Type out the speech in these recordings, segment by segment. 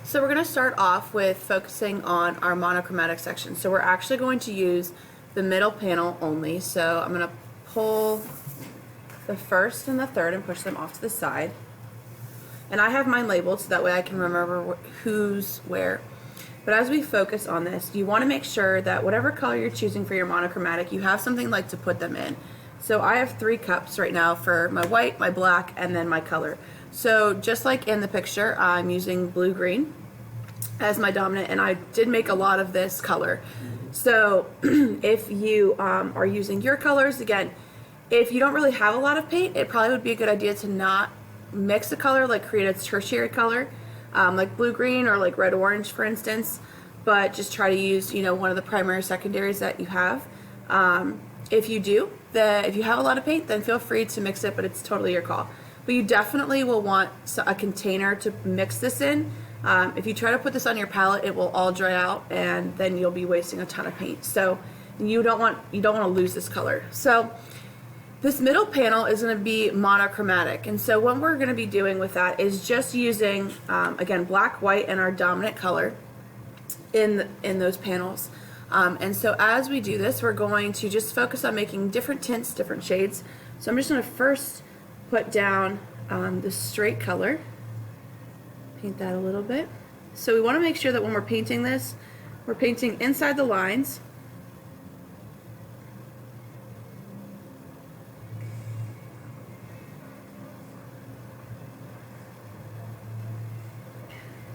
So we're going to start off with focusing on our monochromatic section. So we're actually going to use the middle panel only. So I'm going to pull the first and the third and push them off to the side. And I have mine labeled so that way I can remember who's where. But as we focus on this, you want to make sure that whatever color you're choosing for your monochromatic, you have something like to put them in. So I have 3 cups right now for my white, my black, and then my color. So just like in the picture, I'm using blue-green as my dominant, and I did make a lot of this color. So if you are using your colors, again, if you don't really have a lot of paint, it probably would be a good idea to not mix a color, like create a tertiary color, like blue-green or like red-orange, for instance, but just try to use, one of the primary secondaries that you have. If you do, if you have a lot of paint, then feel free to mix it, but it's totally your call. But you definitely will want a container to mix this in. If you try to put this on your palette, it will all dry out, and then you'll be wasting a ton of paint. So you don't want to lose this color. So this middle panel is going to be monochromatic, and so what we're going to be doing with that is just using again, black, white, and our dominant color in those panels. And so as we do this, we're going to just focus on making different tints, different shades. So I'm just going to first put down the straight color, paint that a little bit. So we want to make sure that when we're painting this, we're painting inside the lines.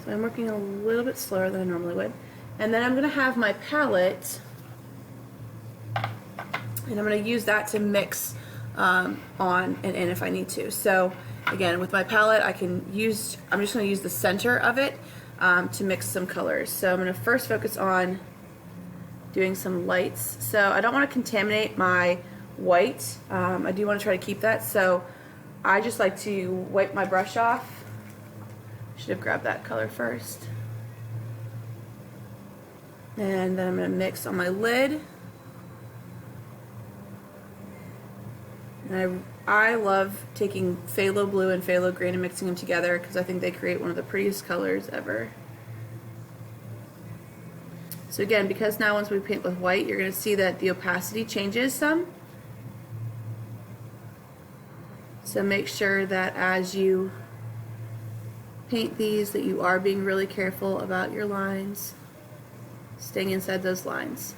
So I'm working a little bit slower than I normally would. And then I'm going to have my palette, and I'm going to use that to mix on and in if I need to. So again, with my palette, I'm just going to use the center of it to mix some colors. So I'm going to first focus on doing some lights. So I don't want to contaminate my white. I do want to try to keep that. So I just like to wipe my brush off. Should have grabbed that color first. And then I'm going to mix on my lid. And I love taking phthalo blue and phthalo green and mixing them together because I think they create one of the prettiest colors ever. So again, because now once we paint with white, you're going to see that the opacity changes some. So make sure that as you paint these, that you are being really careful about your lines, staying inside those lines.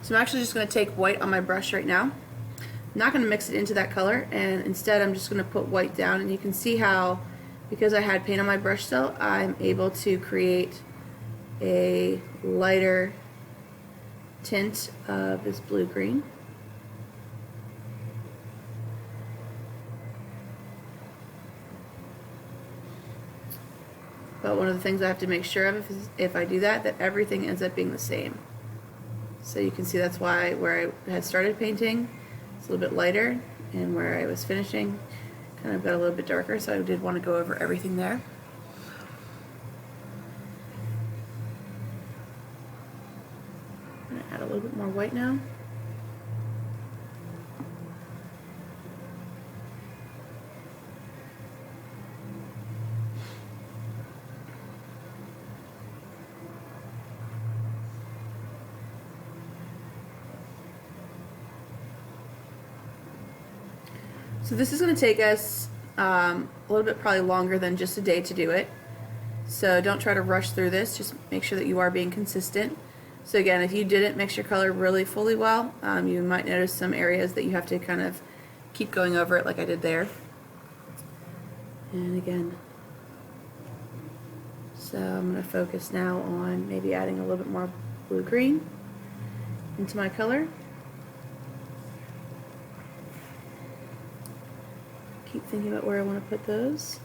So I'm actually just going to take white on my brush right now. I'm not going to mix it into that color, and instead I'm just going to put white down, and you can see how, because I had paint on my brush still, I'm able to create a lighter tint of this blue-green. But one of the things I have to make sure of is if I do that everything ends up being the same. So you can see that's why where I had started painting, it's a little bit lighter, and where I was finishing kind of got a little bit darker, so I did want to go over everything there. I'm going to add a little bit more white now. So this is going to take us a little bit probably longer than just a day to do it. So don't try to rush through this, just make sure that you are being consistent. So again, if you didn't mix your color really fully well, you might notice some areas that you have to kind of keep going over it like I did there. And again, so I'm going to focus now on maybe adding a little bit more blue-green into my color. Keep thinking about where I want to put those.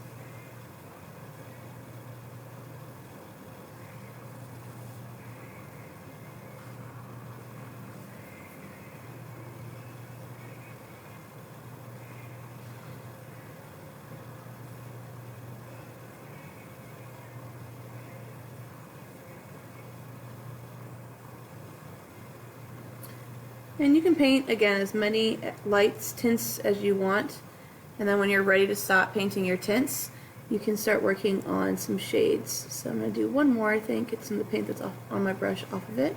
And you can paint, again, as many lights, tints as you want. And then when you're ready to stop painting your tints, you can start working on some shades. So I'm going to do one more, I think. It's some of the paint that's on my brush off of it.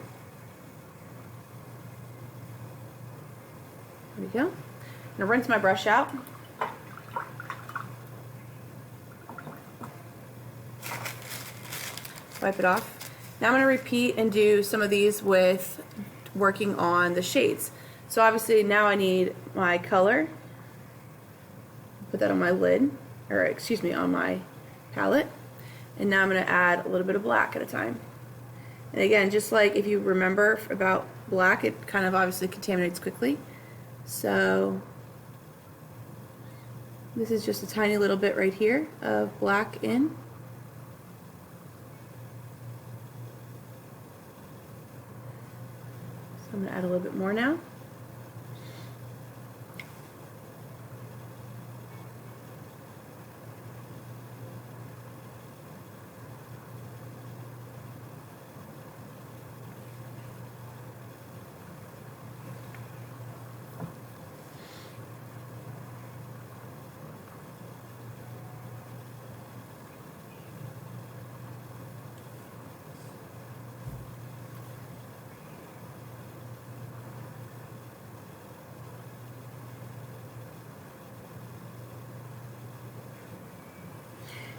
There we go. I'm going to rinse my brush out. Wipe it off. Now I'm going to repeat and do some of these with working on the shades. So obviously now I need my color. Put that on my lid, or excuse me, on my palette. And now I'm going to add a little bit of black at a time. And again, just like if you remember about black, it kind of obviously contaminates quickly. So this is just a tiny little bit right here of black in. So I'm going to add a little bit more now.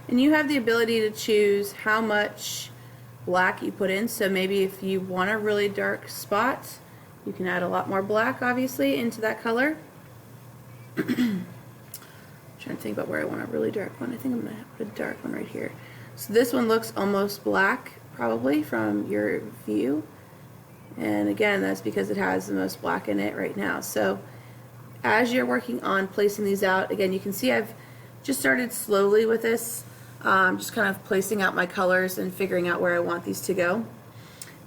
And you have the ability to choose how much black you put in. So maybe if you want a really dark spot, you can add a lot more black, obviously, into that color. Trying to think about where I want a really dark one. I think I'm going to put a dark one right here. So this one looks almost black, probably, from your view. And again, that's because it has the most black in it right now. So as you're working on placing these out, again, you can see I've just started slowly with this. Just kind of placing out my colors and figuring out where I want these to go.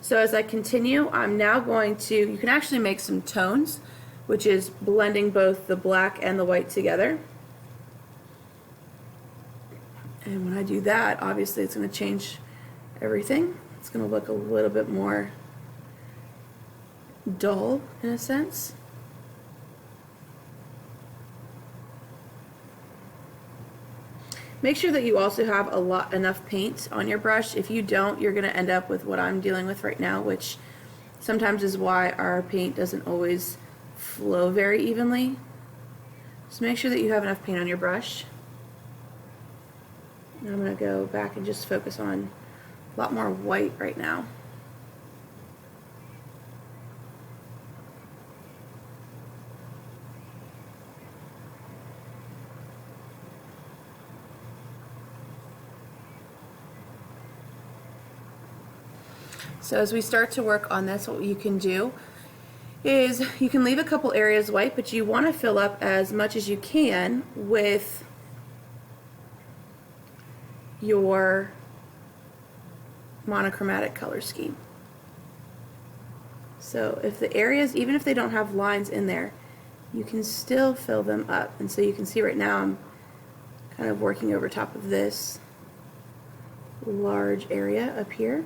So as I continue, I'm now going to, you can actually make some tones, which is blending both the black and the white together. And when I do that, obviously it's going to change everything. It's going to look a little bit more dull in a sense. Make sure that you also have enough paint on your brush. If you don't, you're going to end up with what I'm dealing with right now, which sometimes is why our paint doesn't always flow very evenly. Just make sure that you have enough paint on your brush. And I'm going to go back and just focus on a lot more white right now. So as we start to work on this, what you can do is you can leave a couple areas white, but you want to fill up as much as you can with your monochromatic color scheme. So if the areas, even if they don't have lines in there, you can still fill them up. And so you can see right now I'm kind of working over top of this large area up here.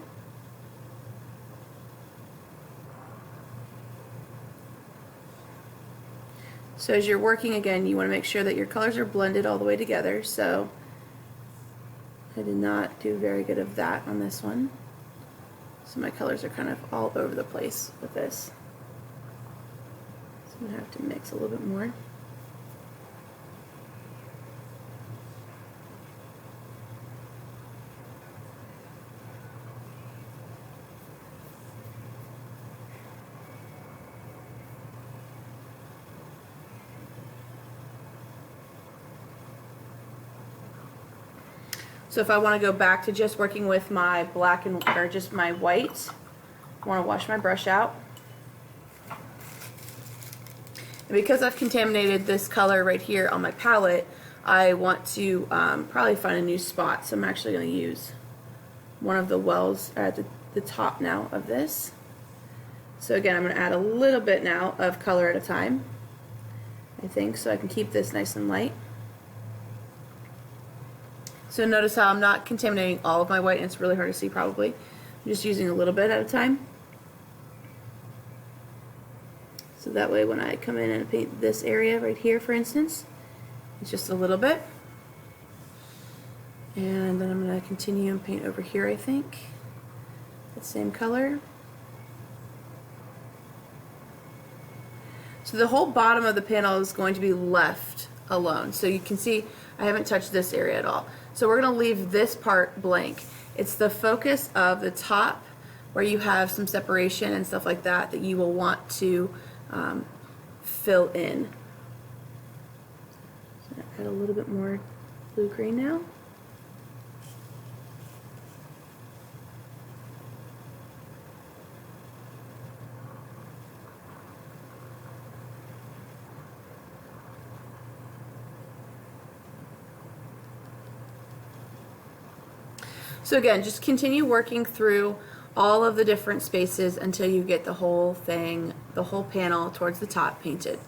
So as you're working, again, you want to make sure that your colors are blended all the way together. So I did not do very good of that on this one. So my colors are kind of all over the place with this. So I'm going to have to mix a little bit more. So if I want to go back to just working with my black and, or just my white, I want to wash my brush out. And because I've contaminated this color right here on my palette, I want to probably find a new spot. So I'm actually going to use one of the wells at the top now of this. So again, I'm going to add a little bit now of color at a time, I think, so I can keep this nice and light. So notice how I'm not contaminating all of my white, and it's really hard to see probably. I'm just using a little bit at a time. So that way when I come in and paint this area right here, for instance, It's just a little bit. And then I'm going to continue and paint over here, I think. The same color. So the whole bottom of the panel is going to be left alone. So you can see I haven't touched this area at all. So we're going to leave this part blank. It's the focus of the top where you have some separation and stuff like that that you will want to fill in. So add a little bit more blue-green now. So again, just continue working through all of the different spaces until you get the whole thing, the whole panel towards the top painted.